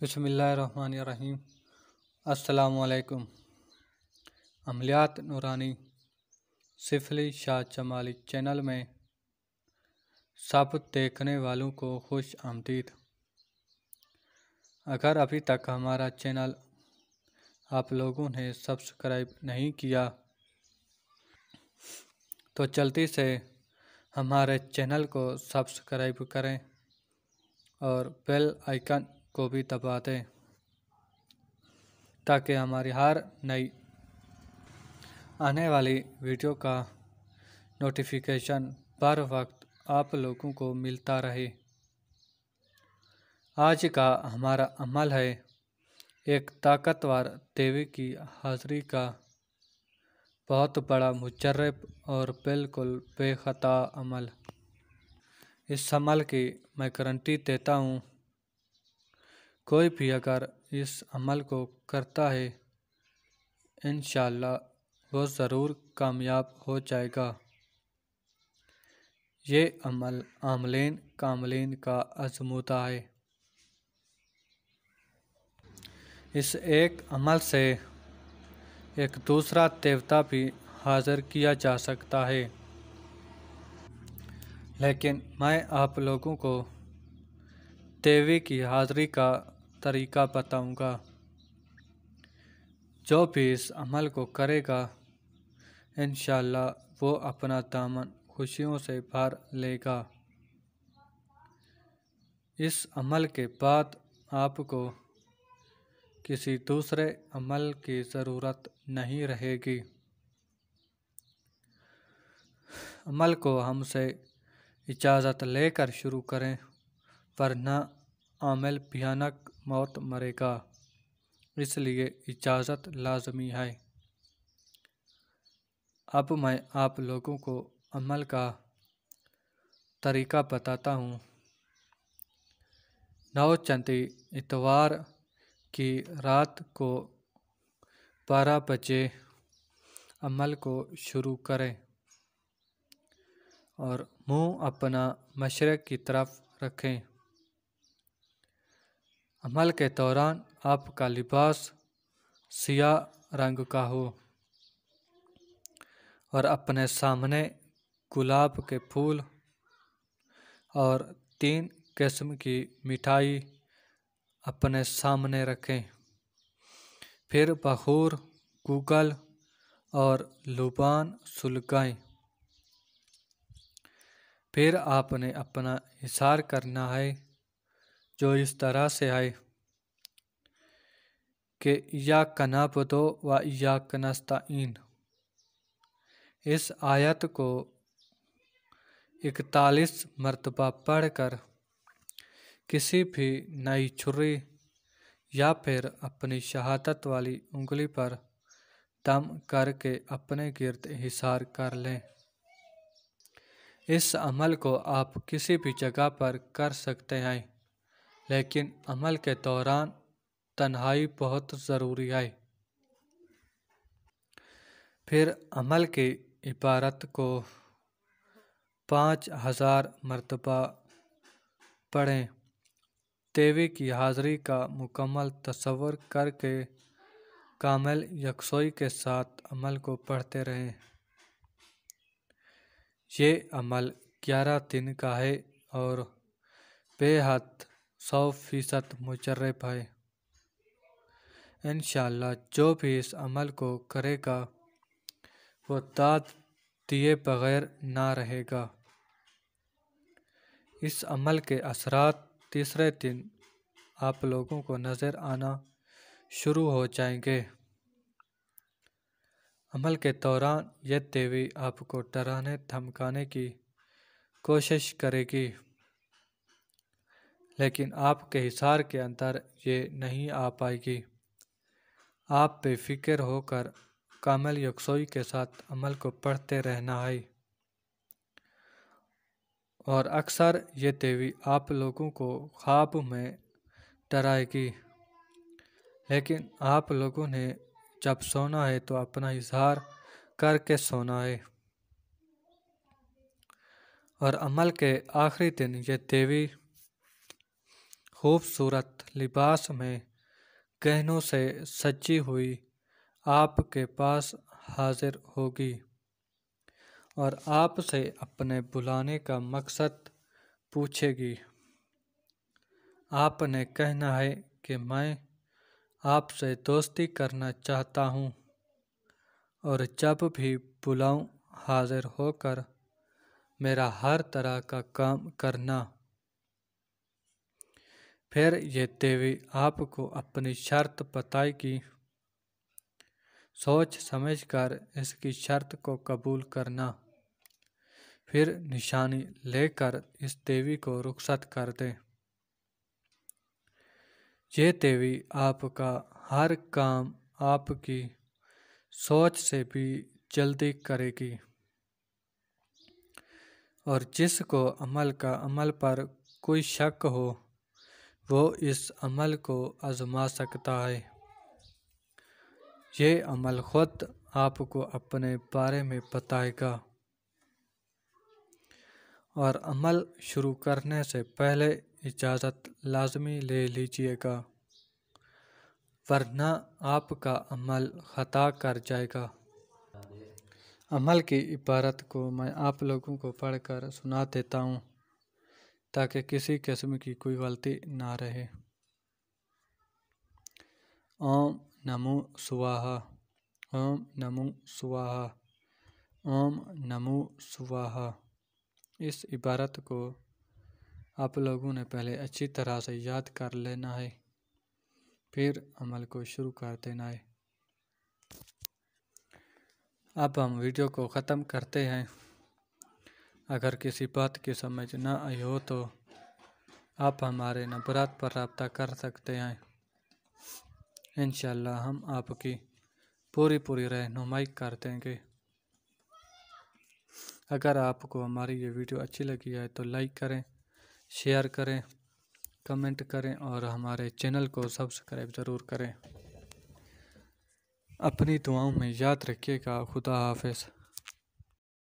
بسم اللہ الرحمن الرحیم۔ السلام علیکم۔ عملیات نورانی سفلی شاہ جمالی چینل میں سب دیکھنے والوں کو خوش آمدید۔ اگر ابھی تک ہمارا چینل آپ لوگوں نے سبسکرائب نہیں کیا تو جلدی سے ہمارے چینل کو سبسکرائب کریں اور بیل آئیکن کو بھی دبا دیں تاکہ ہماری ہر نئی آنے والی ویڈیو کا نوٹیفیکیشن بر وقت آپ لوگوں کو ملتا رہے۔ آج کا ہمارا عمل ہے ایک طاقتور دیوی کی حاضری کا بہت بڑا مجرب اور بالکل بے خطا عمل۔ اس عمل کی میں گارنٹی دیتا ہوں، کوئی بھی اگر اس عمل کو کرتا ہے انشاءاللہ وہ ضرور کامیاب ہو جائے گا۔ یہ عمل عاملین کاملین کا آزمودہ ہے۔ اس ایک عمل سے ایک دوسرا دیوتا بھی حاضر کیا جا سکتا ہے، لیکن میں آپ لوگوں کو دیوی کی حاضری کا طریقہ بتاؤں گا۔ جو بھی اس عمل کو کرے گا انشاءاللہ وہ اپنا دامن خوشیوں سے بھر لے گا۔ اس عمل کے بعد آپ کو کسی دوسرے عمل کی ضرورت نہیں رہے گی۔ عمل کو ہم سے اجازت لے کر شروع کریں ورنہ عامل بھیانک موت مرے گا، اس لیے اجازت لازمی ہے۔ اب میں آپ لوگوں کو عمل کا طریقہ بتاتا ہوں۔ 9 چندی اتوار کی رات کو 12 بجے عمل کو شروع کریں اور منہ اپنا مشرق کی طرف رکھیں۔ عمل کے دوران آپ کا لباس سیاہ رنگ کا ہو اور اپنے سامنے گلاب کے پھول اور 3 قسم کی مٹھائی اپنے سامنے رکھیں، پھر بخور، گوگل اور لبان سلگائیں۔ پھر آپ نے اپنا اظہار کرنا ہے جو اس طرح سے ہے کہ ایاک نعبد و ایاک نستعین۔ اس آیت کو 41 مرتبہ پڑھ کر کسی بھی نئی چھری یا پھر اپنی شہادت والی انگلی پر دم کر کے اپنے گرد حصار کر لیں۔ اس عمل کو آپ کسی بھی جگہ پر کر سکتے ہیں، لیکن عمل کے دوران تنہائی بہت ضروری ہے۔ پھر عمل کی عبارت کو 5000 مرتبہ پڑھیں۔ دیوی کی حاضری کا مکمل تصور کر کے کامل یکسوئی کے ساتھ عمل کو پڑھتے رہیں۔ یہ عمل 11 دن کا ہے اور بے حد 100% مجرب ہے۔ انشاءاللہ جو بھی اس عمل کو کرے گا وہ داد دیے بغیر نہ رہے گا۔ اس عمل کے اثرات تیسرے دن آپ لوگوں کو نظر آنا شروع ہو جائیں گے۔ عمل کے دوران یہ دیوی آپ کو ڈرانے دھمکانے کی کوشش کرے گی، لیکن آپ کے حصار کے اندر یہ نہیں آ پائے گی۔ آپ بے فکر ہو کر کامل یکسوئی کے ساتھ عمل کو پڑھتے رہنا ہے، اور اکثر یہ دیوی آپ لوگوں کو خواب میں ڈرائے گی، لیکن آپ لوگوں نے جب سونا ہے تو اپنا اظہار کر کے سونا ہے۔ اور عمل کے آخری دن یہ دیوی خوبصورت لباس میں گہنوں سے سجی ہوئی آپ کے پاس حاضر ہوگی اور آپ سے اپنے بلانے کا مقصد پوچھے گی۔ آپ نے کہنا ہے کہ میں آپ سے دوستی کرنا چاہتا ہوں اور جب بھی بلاؤں حاضر ہو کر میرا ہر طرح کا کام کرنا۔ پھر یہ دیوی آپ کو اپنی شرط بتائے گی، سوچ سمجھ کر اس کی شرط کو قبول کرنا، پھر نشانی لے کر اس دیوی کو رخصت کر دیں۔ یہ دیوی آپ کا ہر کام آپ کی سوچ سے بھی جلدی کرے گی اور جس کو عمل پر کوئی شک ہو وہ اس عمل کو آزما سکتا ہے۔ یہ عمل خود آپ کو اپنے بارے میں بتائے گا اور عمل شروع کرنے سے پہلے اجازت لازمی لے لیجیے گا، ورنہ آپ کا عمل خطا کر جائے گا۔ عمل کی عبارت کو میں آپ لوگوں کو پڑھ کر سنا دیتا ہوں تاکہ کسی قسم کی کوئی غلطی نہ رہے۔ اوم نمو سواہا، اوم نمو سواہا، اوم نمو سواہا۔ اس عبارت کو آپ لوگوں نے پہلے اچھی طرح سے یاد کر لینا ہے، پھر عمل کو شروع کر دینا ہے۔ اب ہم ویڈیو کو ختم کرتے ہیں۔ اگر کسی بات کی سمجھ نہ آئی ہو تو آپ ہمارے نمبرات پر رابطہ کر سکتے ہیں، انشاءاللہ ہم آپ کی پوری رہنمائی کر دیں گے۔ اگر آپ کو ہماری یہ ویڈیو اچھی لگی ہے تو لائک کریں، شیئر کریں، کمنٹ کریں اور ہمارے چینل کو سبسکرائب ضرور کریں۔ اپنی دعاؤں میں یاد رکھیے گا۔ خدا حافظ۔